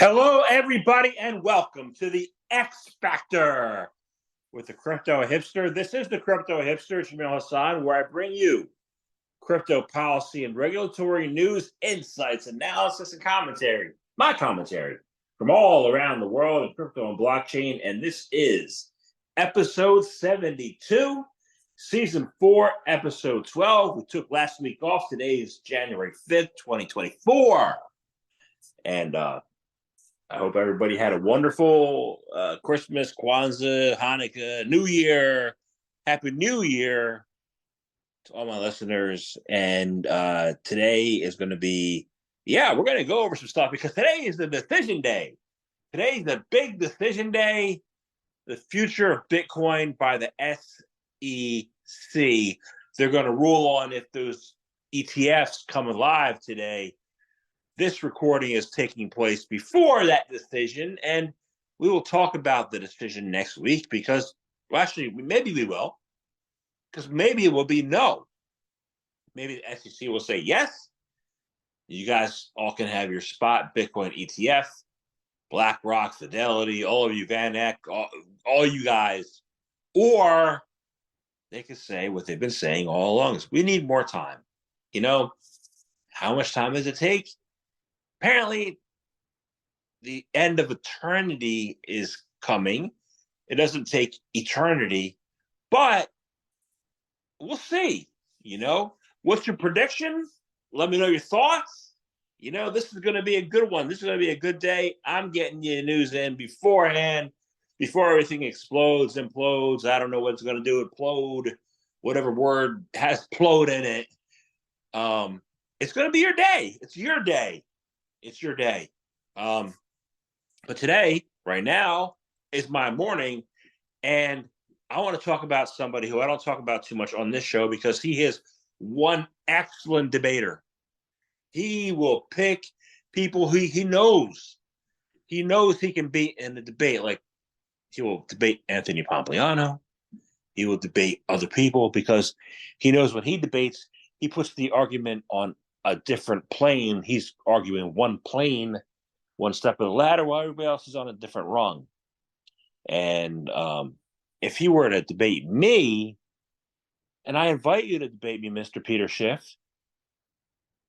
Hello, everybody, and welcome to the X Factor with the Crypto Hipster. This is the Crypto Hipster, Jamil Hasan, where I bring you crypto policy and regulatory news, insights, analysis, and commentary. My commentary from all around the world in crypto and blockchain. And this is episode 72, season 4, episode 12. We took last week off. Today is January 5th, 2024. And I hope everybody had a wonderful Christmas, Kwanzaa, Hanukkah, New Year. Happy New Year to all my listeners. And today is going to be, we're going to go over some stuff because today is the decision day. Today is the big decision day, the future of Bitcoin by the SEC. They're going to rule on if those ETFs come alive today. This recording is taking place before that decision, and we will talk about the decision next week because, well, actually, maybe we will, because maybe it will be no. Maybe the SEC will say yes. You guys all can have your spot Bitcoin ETF, BlackRock, Fidelity, all of you, Van Eck, all you guys, or they could say what they've been saying all along is we need more time. You know, how much time does it take? Apparently, the end of eternity is coming. It doesn't take eternity, but we'll see. What's your prediction? Let me know your thoughts. This is going to be a good one. This is going to be a good day. I'm getting you news in beforehand, before everything explodes, implodes. I don't know what it's going to do. Implode, whatever word has plode in it. It's going to be your day. It's your day. It's your day. But today, right now, is my morning, and I want to talk about somebody who I don't talk about too much on this show because he is one excellent debater. He will pick people who he knows. He knows he can beat in the debate. Like, he will debate Anthony Pompliano. He will debate other people because he knows when he debates, he puts the argument on a different plane. He's arguing one plane, one step of the ladder, while everybody else is on a different rung. And if he were to debate me, and I invite you to debate me, Mr. Peter Schiff,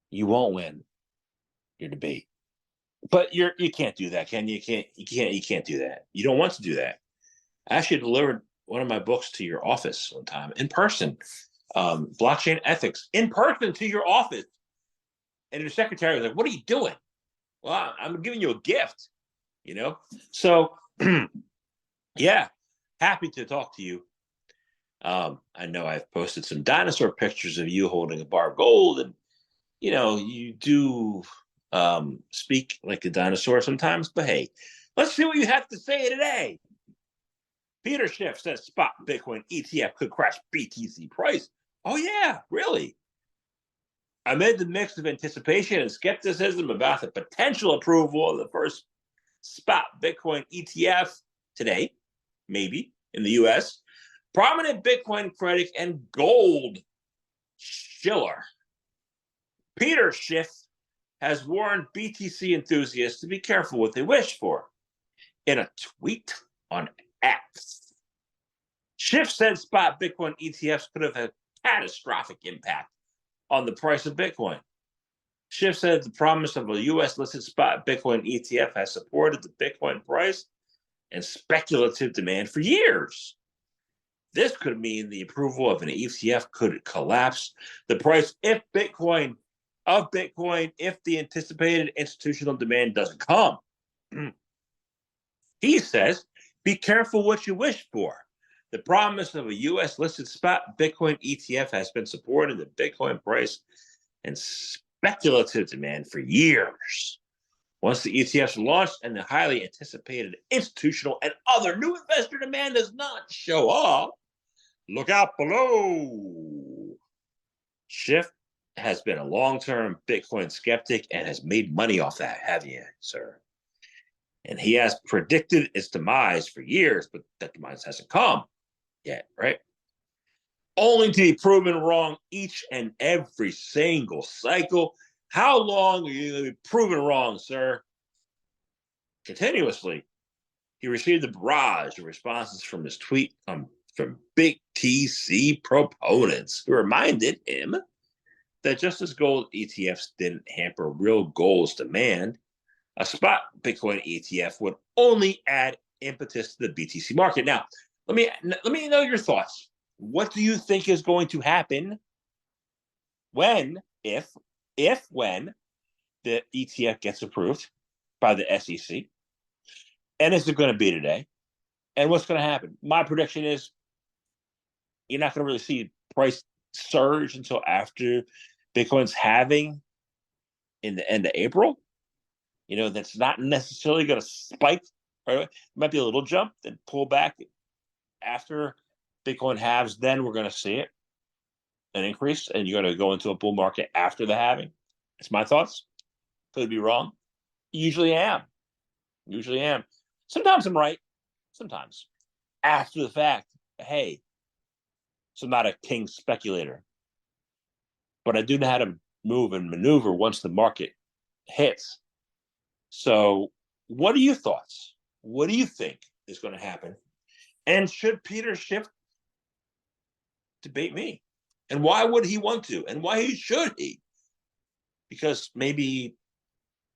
you won't win your debate. But you can't do that, can you? You can't do that. You don't want to do that. I actually delivered one of my books to your office one time in person. Blockchain ethics in person to your office. And your secretary was like, "What are you doing?" Well, I'm giving you a gift, So, yeah, happy to talk to you. I know I've posted some dinosaur pictures of you holding a bar of gold, and you do speak like a dinosaur sometimes. But hey, let's see what you have to say today. Peter Schiff says spot Bitcoin ETF could crash BTC price. Oh yeah, really? Amid the mix of anticipation and skepticism about the potential approval of the first spot Bitcoin ETF today, maybe in the US, prominent Bitcoin critic and gold shiller Peter Schiff has warned BTC enthusiasts to be careful what they wish for. In a tweet on X, Schiff said spot Bitcoin ETFs could have a catastrophic impact on the price of Bitcoin. Schiff said the promise of a U.S. listed spot Bitcoin ETF has supported the Bitcoin price and speculative demand for years. This could mean the approval of an ETF could collapse the price if the anticipated institutional demand doesn't come. He says, be careful what you wish for. The promise of a U.S. listed spot Bitcoin ETF has been supporting the Bitcoin price and speculative demand for years. Once the ETFs are launched and the highly anticipated institutional and other new investor demand does not show up, look out below. Schiff has been a long-term Bitcoin skeptic and has made money off that, have you, sir? And he has predicted its demise for years, but that demise hasn't come yet, right? Only to be proven wrong each and every single cycle. How long are you going to be proven wrong, sir? Continuously, he received a barrage of responses from his tweet from big TC proponents who reminded him that just as gold ETFs didn't hamper real gold's demand, a spot Bitcoin ETF would only add impetus to the BTC market. Now, let me know your thoughts. What do you think is going to happen when, if when the ETF gets approved by the SEC? And is it going to be today? And what's going to happen? My prediction is you're not going to really see price surge until after Bitcoin's halving in the end of April. That's not necessarily going to spike. Right? It might be a little jump, then pull back after Bitcoin halves. Then we're going to see it, an increase, and you're going to go into a bull market after the halving. That's my thoughts. Could be wrong. Usually am. Sometimes I'm right. Sometimes. After the fact, hey, so I'm not a king speculator, but I do know how to move and maneuver once the market hits. So what are your thoughts? What do you think is going to happen? And should Peter Schiff debate me? And why would he want to? And why should he? Because maybe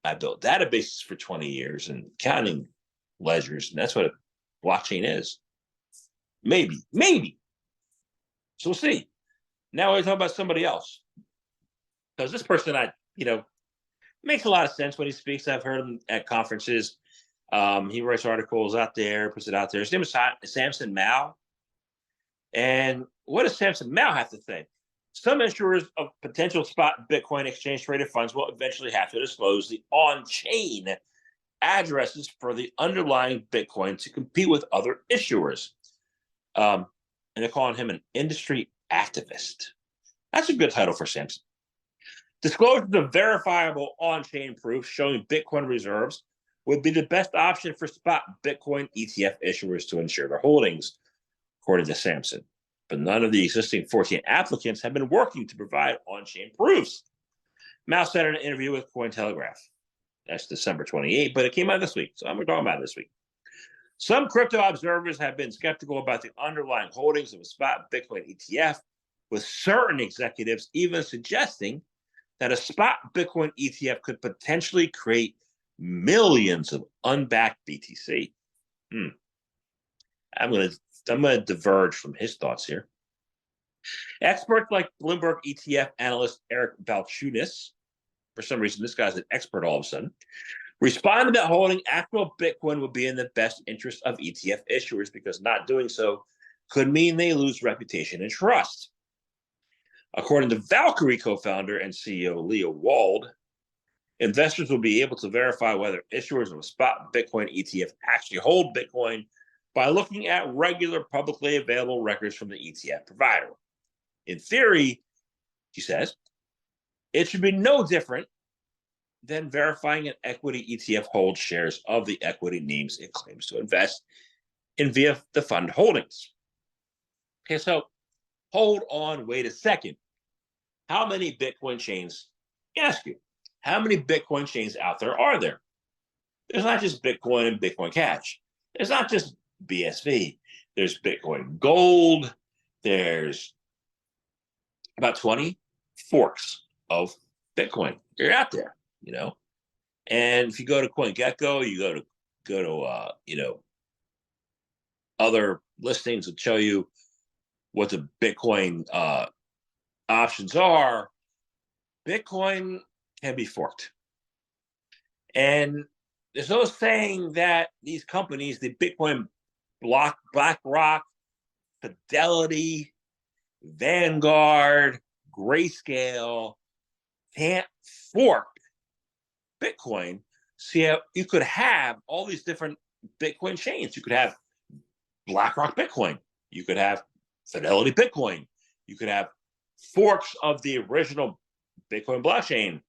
I built databases for 20 years and counting ledgers, and that's what a blockchain is. Maybe. So we'll see. Now we're talking about somebody else. Because this person, makes a lot of sense when he speaks. I've heard him at conferences. He writes articles out there, puts it out there. His name is Samson Mao. And what does Samson Mao have to say? Some issuers of potential spot Bitcoin exchange-traded funds will eventually have to disclose the on-chain addresses for the underlying Bitcoin to compete with other issuers. And they're calling him an industry activist. That's a good title for Samson. Disclosure of verifiable on-chain proof showing Bitcoin reserves would be the best option for spot Bitcoin ETF issuers to ensure their holdings, according to Samson. But none of the existing 14 applicants have been working to provide on-chain proofs. Mao said in an interview with Cointelegraph. That's December 28, but it came out this week, so I'm talking about it this week. Some crypto observers have been skeptical about the underlying holdings of a spot Bitcoin ETF, with certain executives even suggesting that a spot Bitcoin ETF could potentially create millions of unbacked BTC. I'm going to diverge from his thoughts here. Experts like Bloomberg ETF analyst Eric Balchunas, for some reason this guy's an expert all of a sudden, responded that holding actual Bitcoin would be in the best interest of ETF issuers because not doing so could mean they lose reputation and trust. According to Valkyrie co-founder and CEO Leo Wald, investors will be able to verify whether issuers of a spot Bitcoin ETF actually hold Bitcoin by looking at regular publicly available records from the ETF provider. In theory, he says, it should be no different than verifying an equity ETF holds shares of the equity names it claims to invest in via the fund holdings. Okay, so hold on, wait a second. How many Bitcoin chains, ask you, how many Bitcoin chains out there are there? There's not just Bitcoin and Bitcoin Cash. There's not just BSV. There's Bitcoin Gold. There's about 20 forks of Bitcoin. They're out there, And if you go to CoinGecko, you go to other listings that show you what the Bitcoin options are. Bitcoin can be forked. And there's no saying that these companies, the Bitcoin BlackRock, Fidelity, Vanguard, Grayscale, can't fork Bitcoin. So you could have all these different Bitcoin chains. You could have BlackRock Bitcoin. You could have Fidelity Bitcoin. You could have forks of the original Bitcoin blockchain,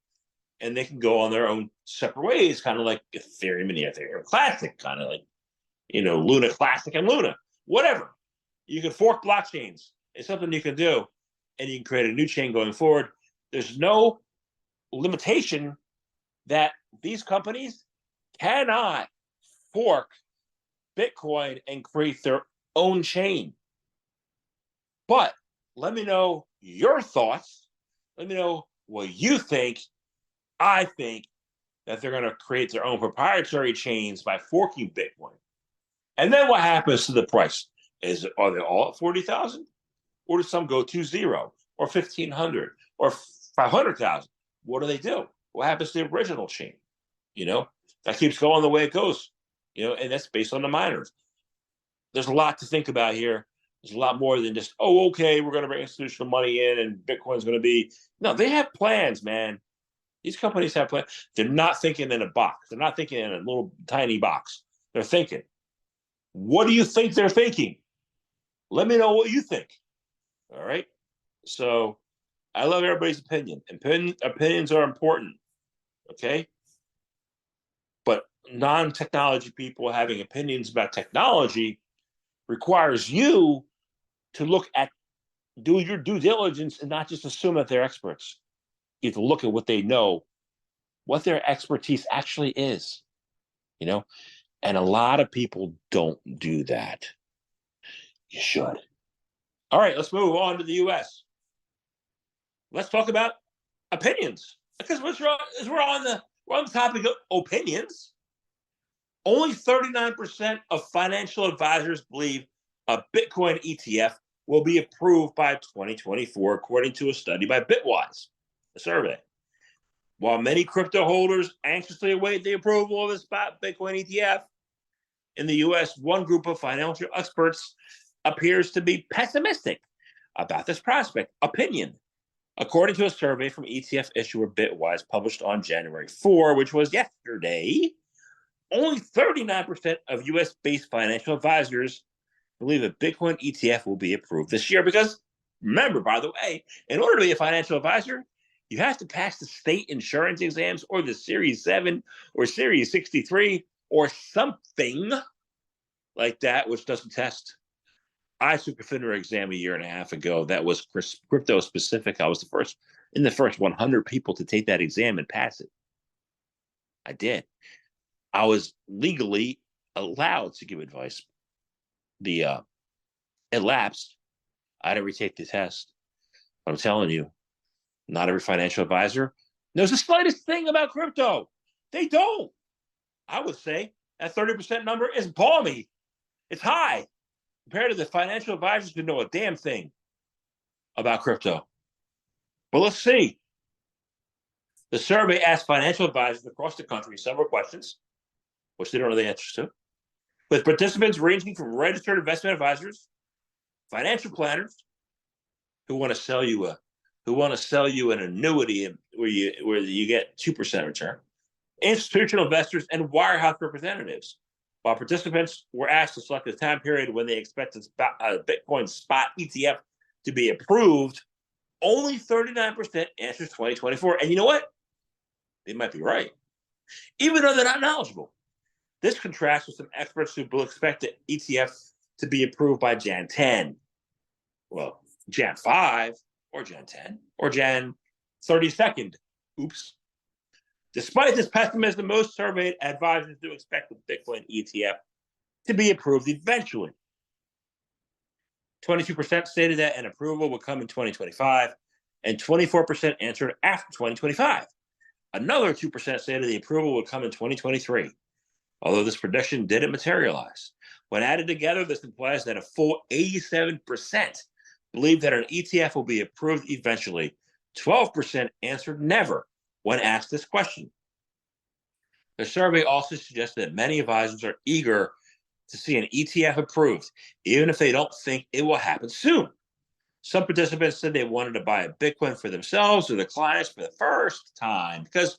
and they can go on their own separate ways, kind of like Ethereum and Ethereum Classic, kind of like, Luna Classic and Luna, whatever. You can fork blockchains. It's something you can do, and you can create a new chain going forward. There's no limitation that these companies cannot fork Bitcoin and create their own chain. But let me know your thoughts. Let me know what you think. I think that they're going to create their own proprietary chains by forking Bitcoin. And then what happens to the price? Are they all at 40,000? Or do some go to 0 or 1,500 or 500,000? What do they do? What happens to the original chain? That keeps going the way it goes, and that's based on the miners. There's a lot to think about here. There's a lot more than just, oh, okay, we're going to bring institutional money in and Bitcoin's going to be. No, they have plans, man. These companies have plans. They're not thinking in a box. They're not thinking in a little tiny box. They're thinking. What do you think they're thinking? Let me know what you think. All right. So I love everybody's opinion. Opinions are important. Okay. But non-technology people having opinions about technology requires you to do your due diligence and not just assume that they're experts. You have to look at what they know, what their expertise actually is, and a lot of people don't do that. You should. All right, let's move on to the US. Let's talk about opinions, because we're on the topic of opinions. Only 39% of financial advisors believe a Bitcoin ETF will be approved by 2024, according to a study by Bitwise, a survey. While many crypto holders anxiously await the approval of the spot Bitcoin ETF, in the US, one group of financial experts appears to be pessimistic about this prospect. Opinion. According to a survey from ETF issuer Bitwise published on January 4, which was yesterday, only 39% of US-based financial advisors believe a Bitcoin ETF will be approved this year. Because remember, by the way, in order to be a financial advisor, you have to pass the state insurance exams or the Series 7 or Series 63 or something like that, which doesn't test. I took a FINRA exam a year and a half ago that was crypto specific. I was the first 100 people to take that exam and pass it. I did. I was legally allowed to give advice. It lapsed. I had to retake the test. But I'm telling you, not every financial advisor knows the slightest thing about crypto. They don't. I would say that 30% number is balmy. It's high compared to the financial advisors who know a damn thing about crypto. But let's see. The survey asked financial advisors across the country several questions, which they don't know the answers to, with participants ranging from registered investment advisors, financial planners who want to sell you an annuity where you get 2% return, institutional investors, and wirehouse representatives. While participants were asked to select a time period when they expected a Bitcoin spot ETF to be approved, only 39% answers 2024. And you know what? They might be right, even though they're not knowledgeable. This contrasts with some experts who will expect the ETF to be approved by Jan 10, well, Jan 5, or Jan 10, or Jan 32nd. Oops. Despite this pessimism, most surveyed advisors do expect the Bitcoin ETF to be approved eventually. 22% stated that an approval would come in 2025, and 24% answered after 2025. Another 2% stated the approval would come in 2023, although this prediction didn't materialize. When added together, this implies that a full 87% believe that an ETF will be approved eventually. 12% answered never when asked this question. The survey also suggests that many advisors are eager to see an ETF approved, even if they don't think it will happen soon. Some participants said they wanted to buy a Bitcoin for themselves or their clients for the first time, because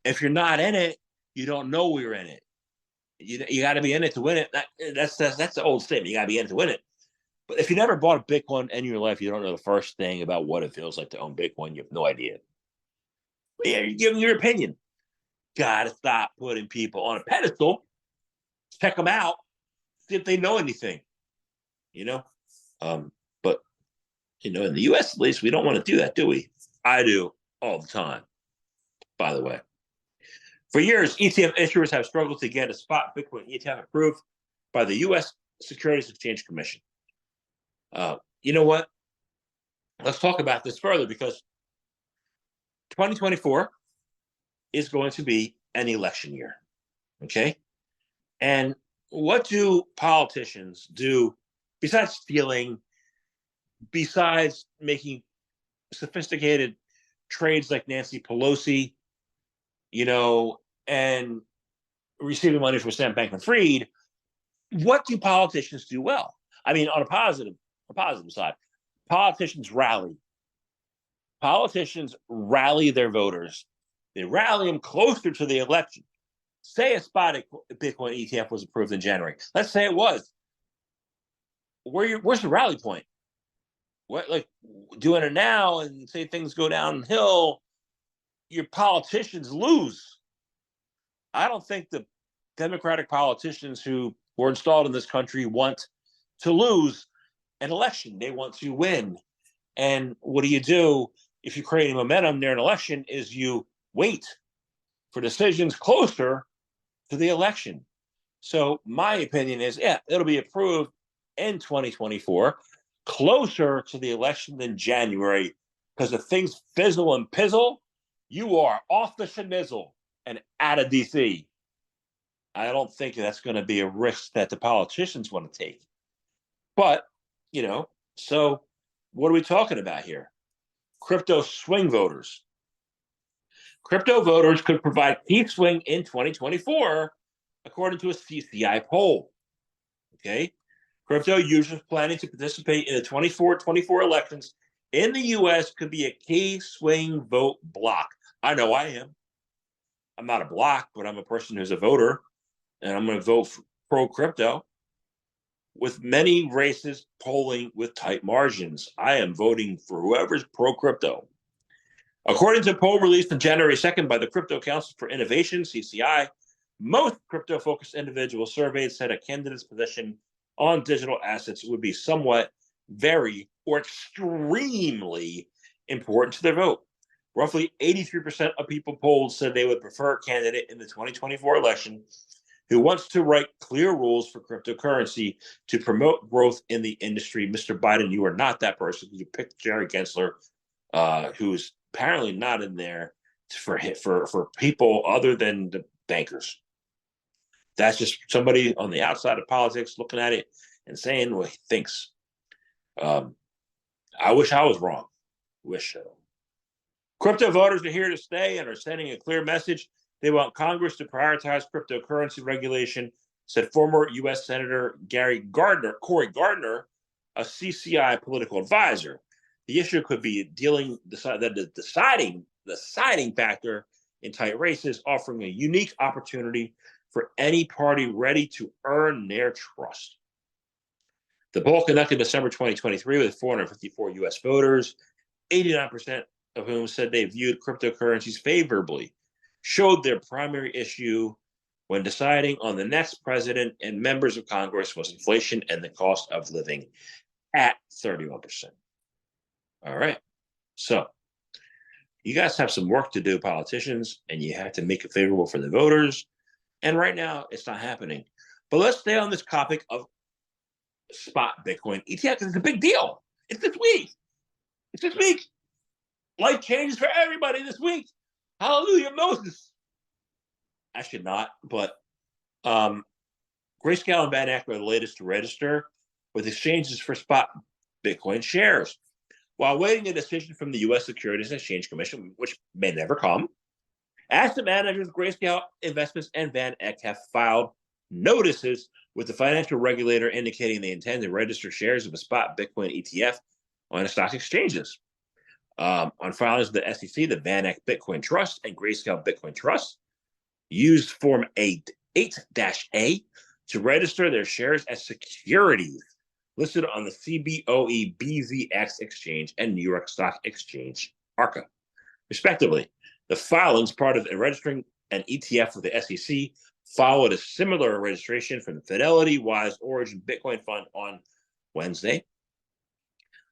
if you're not in it, you don't know we're in it. You got to be in it to win it. That's the old statement. You got to be in it to win it. But if you never bought a Bitcoin in your life, you don't know the first thing about what it feels like to own Bitcoin. You have no idea. Yeah, you're giving your opinion. Got to stop putting people on a pedestal. Check them out. See if they know anything. But in the U.S. at least, we don't want to do that, do we? I do all the time, by the way. For years, ETF issuers have struggled to get a spot Bitcoin ETF approved by the U.S. Securities Exchange Commission. You know what? Let's talk about this further, because 2024 is going to be an election year. Okay? And what do politicians do besides stealing, besides making sophisticated trades like Nancy Pelosi, and receiving money from Sam Bankman-Fried? What do politicians do well? I mean, on a positive side, politicians rally. Politicians rally their voters. They rally them closer to the election. Say a spot Bitcoin ETF was approved in January. Let's say it was. Where's the rally point? What, like, doing it now and say things go downhill, your politicians lose. I don't think the Democratic politicians who were installed in this country want to lose an election. They want to win. And what do you do if you're creating momentum near an election? Is you wait for decisions closer to the election. So my opinion is, yeah, it'll be approved in 2024, closer to the election than January, because if things fizzle and pizzle, you are off the schnizzle and out of DC. I don't think that's going to be a risk that the politicians want to take. But, so what are we talking about here? Crypto swing voters. Crypto voters could provide key swing in 2024, according to a CCI poll. Okay? Crypto users planning to participate in the 24 elections in the U.S. could be a key swing vote block. I know I am. I'm not a block, but I'm a person who's a voter, and I'm going to vote for pro-crypto. With many races polling with tight margins, I am voting for whoever's pro-crypto. According to a poll released on January 2nd by the Crypto Council for Innovation, CCI, most crypto-focused individuals surveyed said a candidate's position on digital assets would be somewhat, very, or extremely important to their vote. Roughly 83% of people polled said they would prefer a candidate in the 2024 election who wants to write clear rules for cryptocurrency to promote growth in the industry. Mr. Biden, you are not that person. You picked Jerry Gensler, who's apparently not in there for people other than the bankers. That's just somebody on the outside of politics looking at it and saying what he thinks. I wish I was wrong. Wish so. Crypto voters are here to stay and are sending a clear message. They want Congress to prioritize cryptocurrency regulation, said former U.S. Senator Cory Gardner, a CCI political advisor. The issue could be the deciding factor in tight races, offering a unique opportunity for any party ready to earn their trust. The poll conducted December 2023 with 454 U.S. voters, 89% of whom said they viewed cryptocurrencies favorably, showed their primary issue when deciding on the next president and members of Congress was inflation and the cost of living at 31%. All right. So you guys have some work to do, politicians, and you have to make it favorable for the voters. And right now, it's not happening. But let's stay on this topic of spot Bitcoin ETF. It's a big deal. It's this week. Life changes for everybody this week. Hallelujah, Moses. I should not, but Grayscale and VanEck are the latest to register with exchanges for spot Bitcoin shares. While waiting a decision from the U.S. Securities and Exchange Commission, which may never come, asset managers Grayscale Investments and VanEck have filed notices with the financial regulator indicating they intend to register shares of a spot Bitcoin ETF on the stock exchanges. On filings with the SEC, the VanEck Bitcoin Trust and Grayscale Bitcoin Trust used Form 8-A to register their shares as securities listed on the CBOE BZX Exchange and New York Stock Exchange, ARCA, respectively. The filings, part of registering an ETF with the SEC, followed a similar registration from the Fidelity Wise Origin Bitcoin Fund on Wednesday.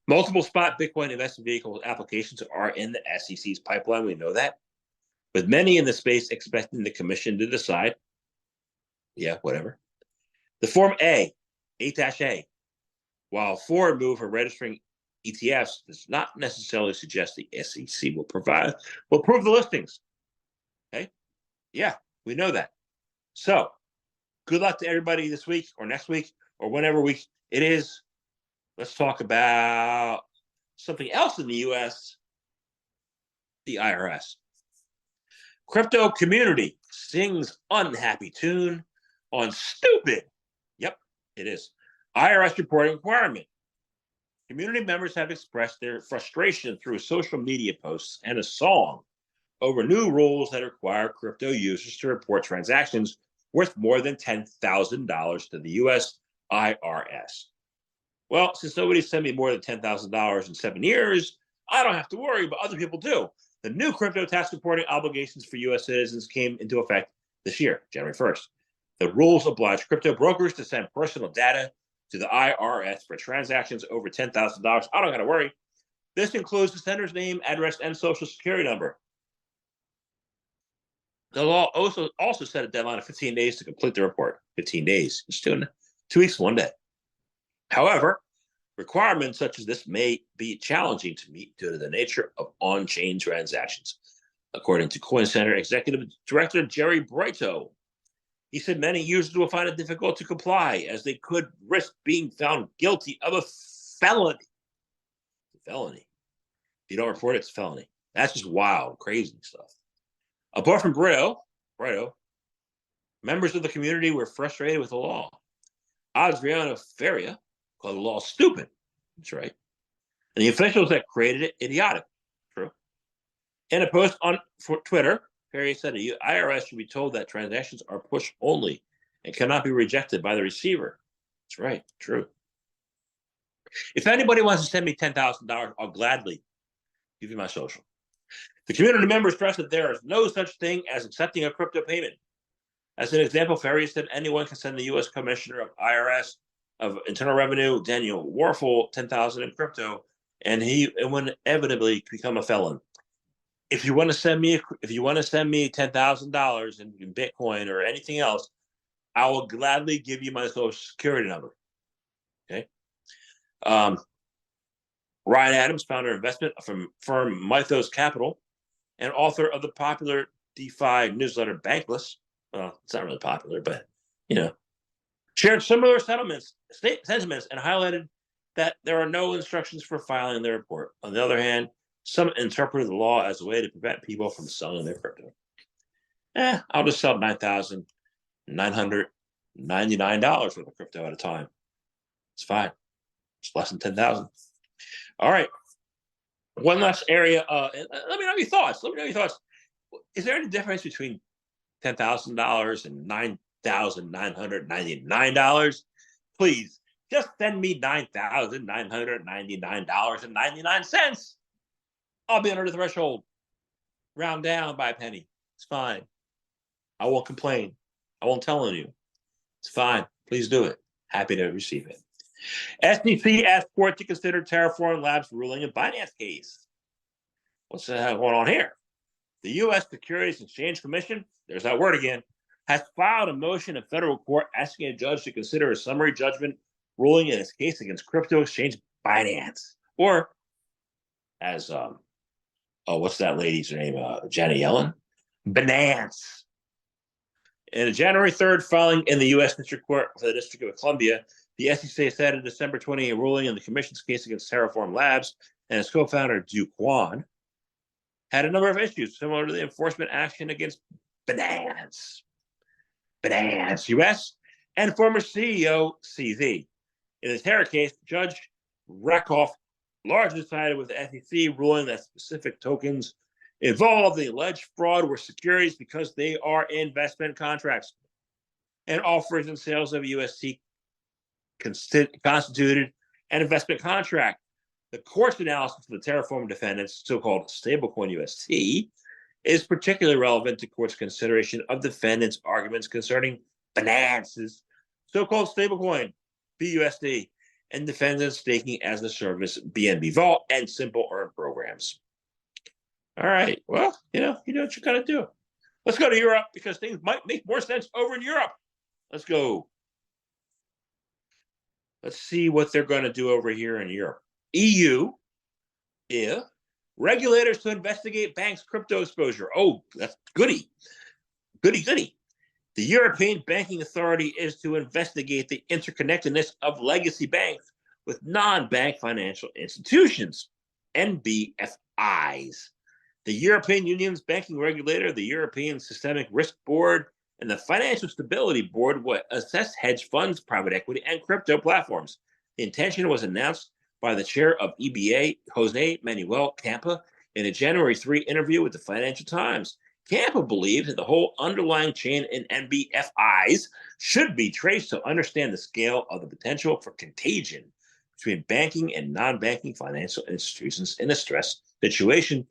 Multiple spot Bitcoin investment vehicle applications are in the SEC's pipeline. We know that. with many in the space expecting the commission to decide, yeah, whatever. The Form A-A, while forward move for registering ETFs does not necessarily suggest the SEC will approve the listings. Okay? Yeah, we know that. So, good luck to everybody this week or next week or whenever week it is. Let's talk about something else in the U.S., the IRS. Crypto community sings unhappy tune on stupid. Yep, it is. IRS reporting requirement. Community members have expressed their frustration through social media posts and a song over new rules that require crypto users to report transactions worth more than $10,000 to the U.S. IRS. Well, since nobody sent me more than $10,000 in 7 years, I don't have to worry, but other people do. The new crypto tax reporting obligations for U.S. citizens came into effect this year, January 1st. The rules oblige crypto brokers to send personal data to the IRS for transactions over $10,000. I don't got to worry. This includes the sender's name, address, and social security number. The law also set a deadline of 15 days to complete the report. 15 days. It's 2 weeks, 1 day. However, requirements such as this may be challenging to meet due to the nature of on-chain transactions. According to Coin Center Executive Director Jerry Brito, he said many users will find it difficult to comply as they could risk being found guilty of a felony. Felony. If you don't report it, it's a felony. That's just wild, crazy stuff. Apart from Brito, members of the community were frustrated with the law. Adriana Feria called the law stupid. That's right. And the officials that created it, idiotic. True. In a post on Twitter, Perry said the IRS should be told that transactions are push only and cannot be rejected by the receiver. That's right. True. If anybody wants to send me $10,000, I'll gladly give you my social. The community members stress that there is no such thing as accepting a crypto payment. As an example, Ferry said anyone can send the U.S. Commissioner of IRS of Internal Revenue, Daniel Warfel, $10,000 in crypto, and he would inevitably become a felon. If you want to send me $10,000 in Bitcoin or anything else, I will gladly give you my social security number. Okay. Ryan Adams, founder of investment from firm Mythos Capital, and author of the popular DeFi newsletter Bankless. Well, it's not really popular, but shared similar sentiments and highlighted that there are no instructions for filing the report. On the other hand, some interpreted the law as a way to prevent people from selling their crypto. I'll just sell $9,999 worth of crypto at a time. It's fine. It's less than 10,000. All right. One last area. Let me know your thoughts. Is there any difference between $10,000 and $9,999? Please just send me $9,999.99. I'll be under the threshold. Round down by a penny. It's fine. I won't complain. I won't tell on you. It's fine. Please do it. Happy to receive it. SEC asked court to consider Terraform Labs ruling in Binance case. What's the hell going on here? The U.S. Securities and Exchange Commission, there's that word again, has filed a motion in federal court asking a judge to consider a summary judgment ruling in its case against crypto exchange Binance. Or, as, what's that lady's name? Janet Yellen? Binance. In a January 3rd filing in the U.S. District Court for the District of Columbia, the SEC said in December 20 a ruling in the commission's case against Terraform Labs and its co-founder, Du Quan, had a number of issues similar to the enforcement action against Binance US, and former CEO CZ. In the Terra case, Judge Rakoff largely sided with the SEC, ruling that specific tokens involved in the alleged fraud were securities because they are investment contracts, and offers and sales of UST constituted an investment contract. The court's analysis of the Terraform defendants, so-called stablecoin UST, is particularly relevant to court's consideration of defendants' arguments concerning Binance's so-called stablecoin BUSD and defendants staking as a service BNB Vault and simple earn programs. All right. Well, you know what you got to do. Let's go to Europe because things might make more sense over in Europe. Let's go. Let's see what they're going to do over here in Europe. EU, yeah. Regulators to investigate banks' crypto exposure. Oh, that's goody. Goody, goody. The European Banking Authority is to investigate the interconnectedness of legacy banks with non bank financial institutions, NBFIs. The European Union's banking regulator, the European Systemic Risk Board, and the Financial Stability Board will assess hedge funds, private equity, and crypto platforms. The intention was announced by the chair of EBA, Jose Manuel Campa, in a January 3 interview with the Financial Times. Campa believes that the whole underlying chain in NBFIs should be traced to understand the scale of the potential for contagion between banking and non-banking financial institutions in a stress situation.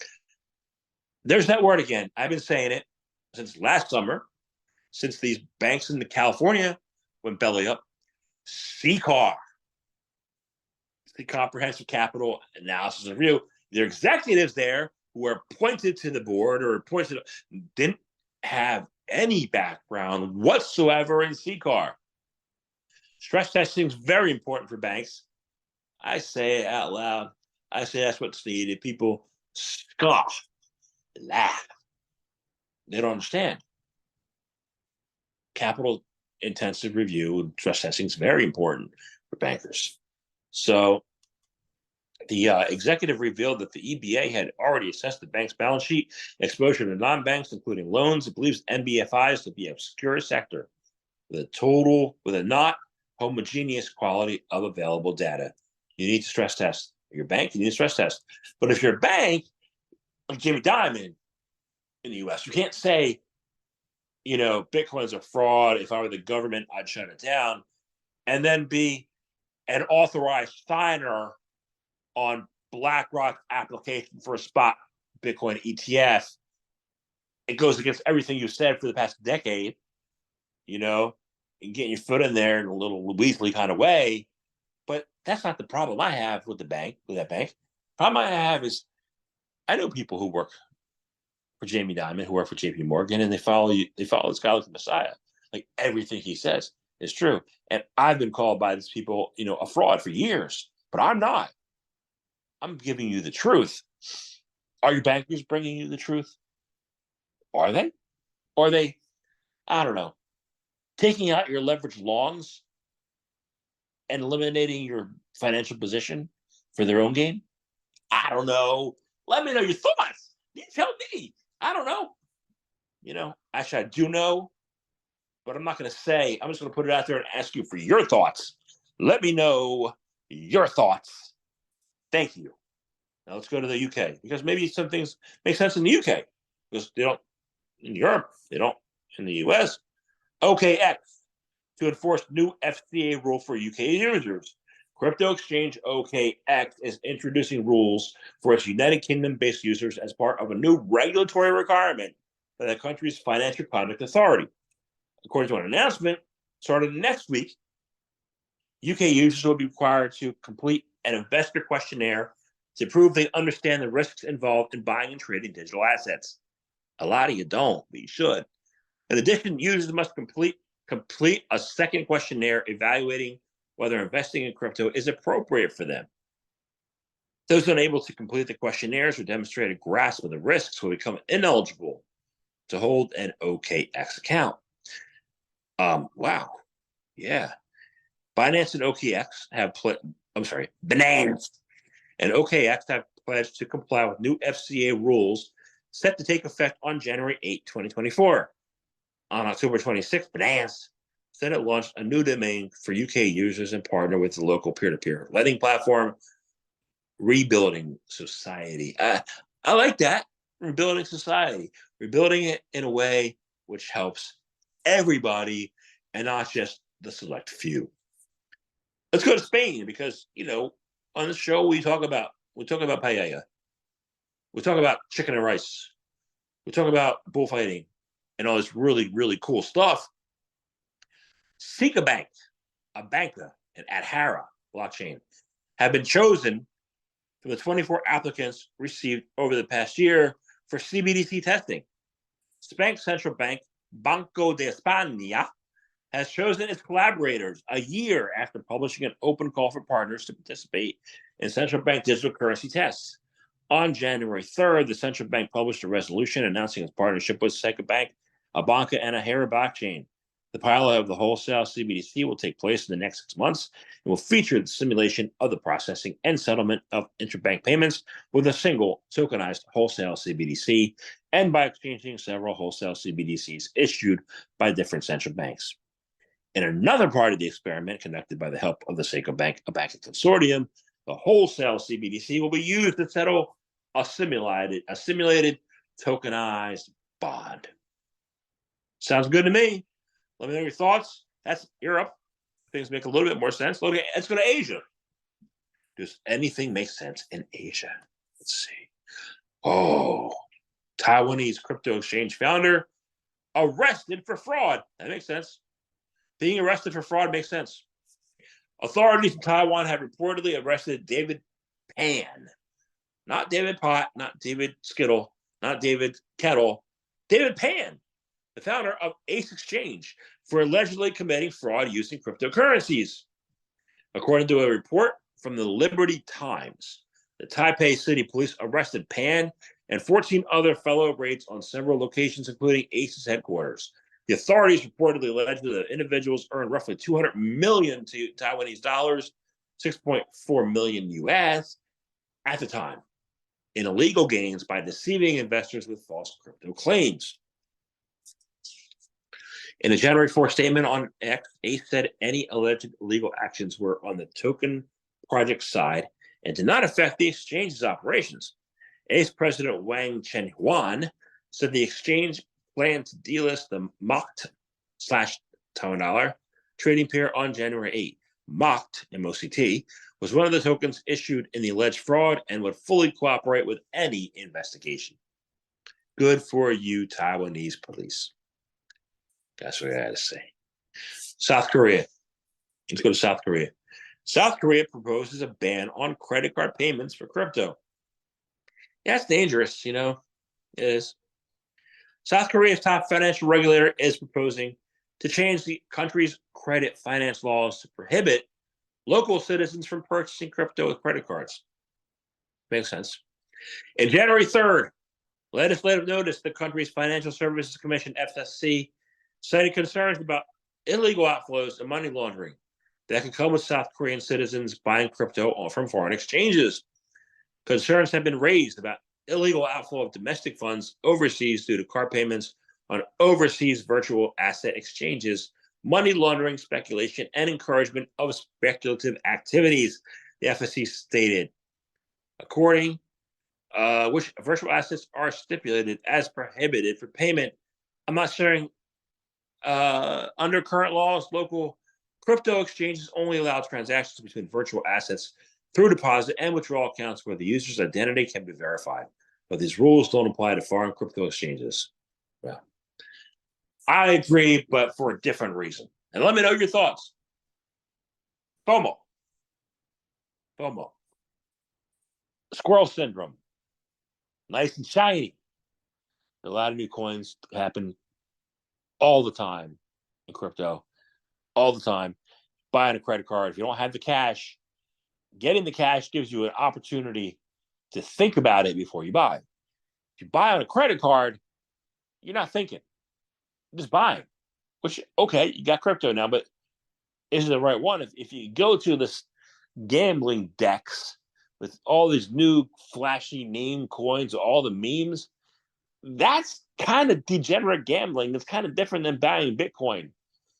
There's that word again. I've been saying it since last summer, since these banks in California went belly up. CCAR, the Comprehensive Capital Analysis Review. Their executives there who were appointed to the board or appointed didn't have any background whatsoever in CCAR. Stress testing is very important for banks. I say it out loud. I say that's what's needed. People scoff, laugh. They don't understand. Capital intensive review and stress testing is very important for bankers. So the executive revealed that the EBA had already assessed the bank's balance sheet exposure to non-banks, including loans. It believes NBFIs to be a secure sector with a not homogeneous quality of available data. You need to stress test your bank. You need to stress test. But if you're a bank like Jamie Dimon in the U.S., you can't say, Bitcoin's a fraud. If I were the government, I'd shut it down, and then be an authorized signer on BlackRock's application for a spot Bitcoin ETF. It goes against everything you've said for the past decade, and getting your foot in there in a little Weasley kind of way. But that's not the problem I have with that bank. The problem I have is I know people who work for Jamie Dimon, who work for JP Morgan, and they follow this guy like the Messiah. Like everything he says is true. And I've been called by these people, a fraud for years, but I'm not. I'm giving you the truth. Are your bankers bringing you the truth? Are they? Or are they, I don't know, taking out your leverage longs and eliminating your financial position for their own gain? I don't know. Let me know your thoughts. You tell me. I don't know. Actually, I do know, but I'm not going to say. I'm just going to put it out there and ask you for your thoughts. Let me know your thoughts. Thank you. Now let's go to the UK because maybe some things make sense in the UK because they don't in Europe, they don't in the US. OKX to enforce new FCA rule for UK users. Crypto exchange OKX is introducing rules for its United Kingdom-based users as part of a new regulatory requirement by the country's Financial Conduct Authority. According to an announcement, starting next week, UK users will be required to complete an investor questionnaire to prove they understand the risks involved in buying and trading digital assets. A lot of you don't, but you should. In addition, users must complete a second questionnaire evaluating whether investing in crypto is appropriate for them. Those unable to complete the questionnaires or demonstrate a grasp of the risks will become ineligible to hold an OKX account. Wow. Yeah. Binance and OKX have Binance and OKX have pledged to comply with new FCA rules set to take effect on January 8, 2024. On October 26th, Binance said it launched a new domain for UK users and partnered with the local peer-to-peer lending platform, Rebuilding Society. I like that. Rebuilding Society. Rebuilding it in a way which helps everybody and not just the select few. Let's go to Spain because, on the show we talk about paella. We talk about chicken and rice. We talk about bullfighting and all this really, really cool stuff. Sika Bank, Abanca, and Adhara blockchain have been chosen from the 24 applicants received over the past year for CBDC testing. Spain's central bank, Banco de España, has chosen its collaborators a year after publishing an open call for partners to participate in central bank digital currency tests. On January 3rd, the central bank published a resolution announcing its partnership with Seika Bank, Abanca, and Ahera blockchain. The pilot of the wholesale CBDC will take place in the next 6 months and will feature the simulation of the processing and settlement of interbank payments with a single tokenized wholesale CBDC and by exchanging several wholesale CBDCs issued by different central banks. In another part of the experiment conducted by the help of the Seika Bank, a banking consortium, the wholesale CBDC will be used to settle a simulated tokenized bond. Sounds good to me. Let me know your thoughts. That's Europe. Things make a little bit more sense. Let's go to Asia. Does anything make sense in Asia? Let's see. Oh, Taiwanese crypto exchange founder arrested for fraud. That makes sense. Being arrested for fraud makes sense. Authorities in Taiwan have reportedly arrested David Pan. Not David Pot, not David Skittle, not David Kettle. David Pan, the founder of Ace Exchange, for allegedly committing fraud using cryptocurrencies. According to a report from the Liberty Times, the Taipei City Police arrested Pan and 14 other fellow raids on several locations, including Ace's headquarters. The authorities reportedly alleged that individuals earned roughly 200 million Taiwanese dollars, 6.4 million US, at the time, in illegal gains by deceiving investors with false crypto claims. In a January 4th statement on X, Ace said any alleged illegal actions were on the token project side and did not affect the exchange's operations. Ace President Wang Chenhuan said the exchange planned to delist the MOCT/Taiwan dollar trading pair on January 8. MOCT, M-O-C-T, was one of the tokens issued in the alleged fraud and would fully cooperate with any investigation. Good for you, Taiwanese police. That's what I had to say. South Korea. Let's go to South Korea. South Korea proposes a ban on credit card payments for crypto. Yeah, it's dangerous, It is. South Korea's top financial regulator is proposing to change the country's credit finance laws to prohibit local citizens from purchasing crypto with credit cards. Makes sense. In January 3rd, legislative notice, the country's Financial Services Commission, FSC, cited concerns about illegal outflows and money laundering that could come with South Korean citizens buying crypto from foreign exchanges. Concerns have been raised about illegal outflow of domestic funds overseas due to card payments on overseas virtual asset exchanges, money laundering, speculation, and encouragement of speculative activities, the FSC stated. According which virtual assets are stipulated as prohibited for payment. I'm not sharing. Under current laws, local crypto exchanges only allow transactions between virtual assets through deposit and withdrawal accounts where the user's identity can be verified. But these rules don't apply to foreign crypto exchanges. Well, I agree, but for a different reason. And let me know your thoughts. FOMO. Squirrel syndrome. Nice and shiny. A lot of new coins happen all the time in crypto. All the time. Buying a credit card. If you don't have the cash, getting the cash gives you an opportunity to think about it before you buy. If you buy on a credit card, you're not thinking. You're just buying. Which, okay, you got crypto now, but is it the right one? If you go to this gambling decks with all these new flashy name coins, all the memes, that's kind of degenerate gambling. That's kind of different than buying Bitcoin,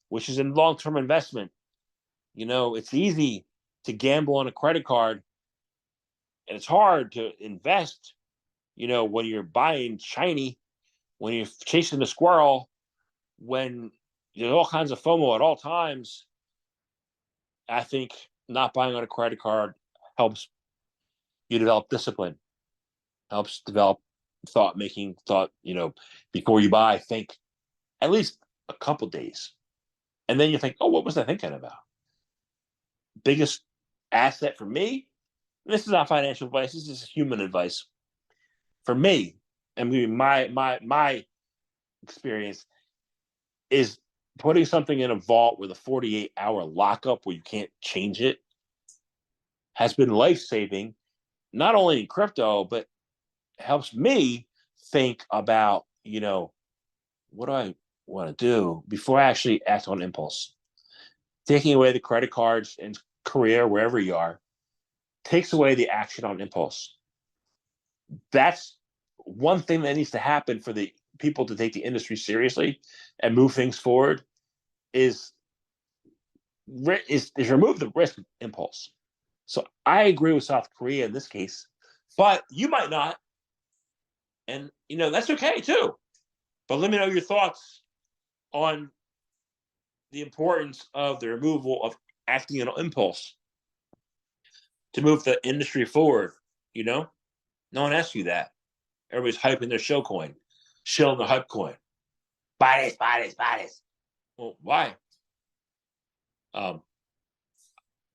which is a long-term investment. It's easy to gamble on a credit card, and it's hard to invest, when you're buying shiny, when you're chasing the squirrel, when there's all kinds of FOMO at all times. I think not buying on a credit card helps you develop discipline, helps develop thought, before you buy, think at least a couple days. And then you think, oh, what was I thinking about? Biggest asset for me, this is not financial advice, this is human advice. For me, I mean, my experience is putting something in a vault with a 48-hour lockup where you can't change it has been life saving, not only in crypto, but helps me think about, what do I want to do before I actually act on impulse. Taking away the credit cards and career, wherever you are, takes away the action on impulse. That's one thing that needs to happen for the people to take the industry seriously and move things forward is remove the risk of impulse. So I agree with South Korea in this case, but you might not. And, that's okay too. But let me know your thoughts on the importance of the removal of acting on impulse to move the industry forward. No one asks you that. Everybody's hyping their show coin, shilling the hype coin. Buy this, buy this, buy this. Well, why?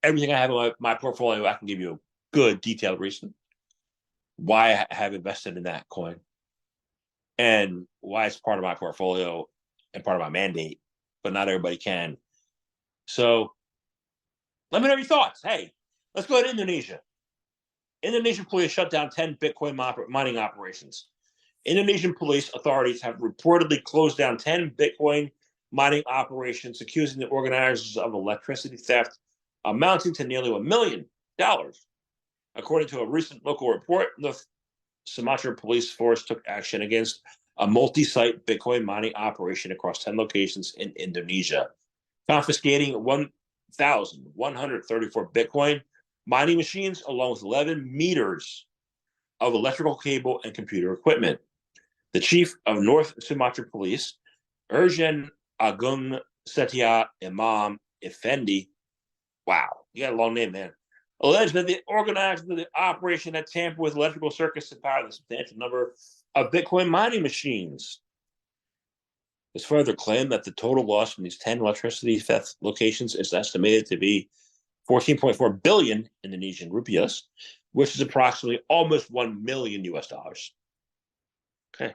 Everything I have in my portfolio, I can give you a good detailed reason why I have invested in that coin and why it's part of my portfolio and part of my mandate, but not everybody can. So let me know your thoughts. Hey, let's go to Indonesia. Indonesian police shut down 10 Bitcoin mining operations. Indonesian police authorities have reportedly closed down 10 Bitcoin mining operations, accusing the organizers of electricity theft amounting to nearly $1 million. According to a recent local report, the Sumatra police force took action against a multi-site Bitcoin mining operation across 10 locations in Indonesia, confiscating 1,134 Bitcoin mining machines along with 11 meters of electrical cable and computer equipment. The chief of North Sumatra Police, Ergen Agung Setia Imam Effendi, wow, you got a long name, man, alleged that the organizers of the operation had tampered with electrical circuits to power the substantial number of Bitcoin mining machines. It's further claimed that the total loss from these 10 electricity theft locations is estimated to be 14.4 billion Indonesian rupiahs, which is approximately almost $1 million US dollars. Okay.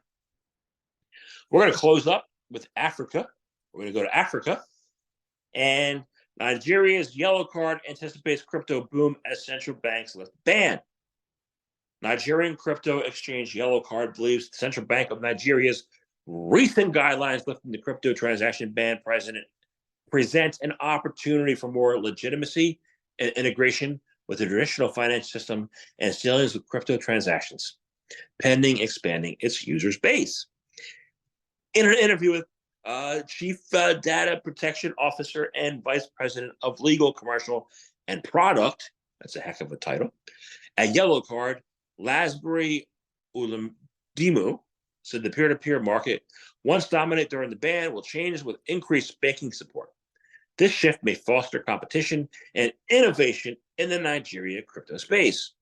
We're going to close up with Africa. We're going to go to Africa. And Nigeria's yellow card anticipates crypto boom as central banks lift ban. Nigerian crypto exchange Yellow Card believes the Central Bank of Nigeria's recent guidelines lifting the crypto transaction ban presents an opportunity for more legitimacy and integration with the traditional finance system and dealings with crypto transactions, pending expanding its users base. In an interview with Chief Data Protection Officer and Vice President of Legal, Commercial, and Product, that's a heck of a title, at Yellow Card, Lasbury Ulumdimu said the peer-to-peer market, once dominant during the ban, will change with increased banking support. This shift may foster competition and innovation in the Nigeria crypto space.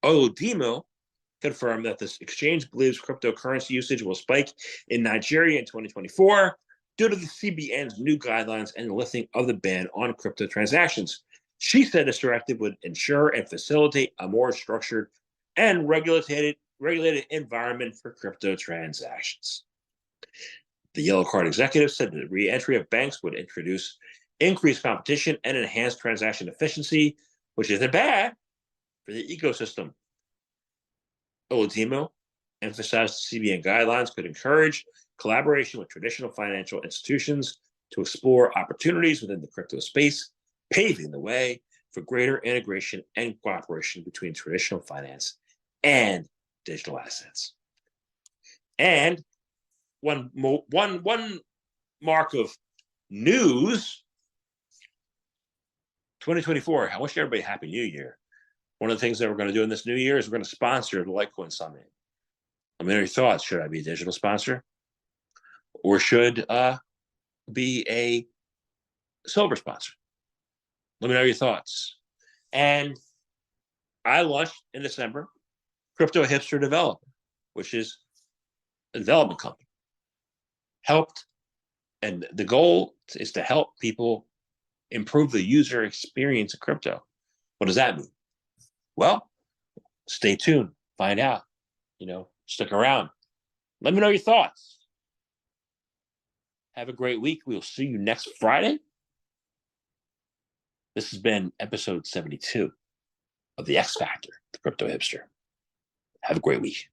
Oludimo confirmed that this exchange believes cryptocurrency usage will spike in Nigeria in 2024 due to the CBN's new guidelines and the lifting of the ban on crypto transactions. She said this directive would ensure and facilitate a more structured and regulated environment for crypto transactions. The Yellow Card executive said the re-entry of banks would introduce increased competition and enhance transaction efficiency, which isn't bad for the ecosystem. Oludimo emphasized the CBN guidelines could encourage collaboration with traditional financial institutions to explore opportunities within the crypto space, paving the way for greater integration and cooperation between traditional finance and digital assets. And one mark of news, 2024. I wish everybody a happy new year. One of the things that we're going to do in this new year is we're going to sponsor the Litecoin Summit. I mean, your thoughts, should I be a digital sponsor or should be a silver sponsor? Let me know your thoughts. And I launched in December Crypto Hipster Developer, which is a development company. And the goal is to help people improve the user experience of crypto. What does that mean? Well, stay tuned, find out, stick around. Let me know your thoughts. Have a great week. We'll see you next Friday. This has been episode 72 of The X Factor, the Crypto Hipster. Have a great week.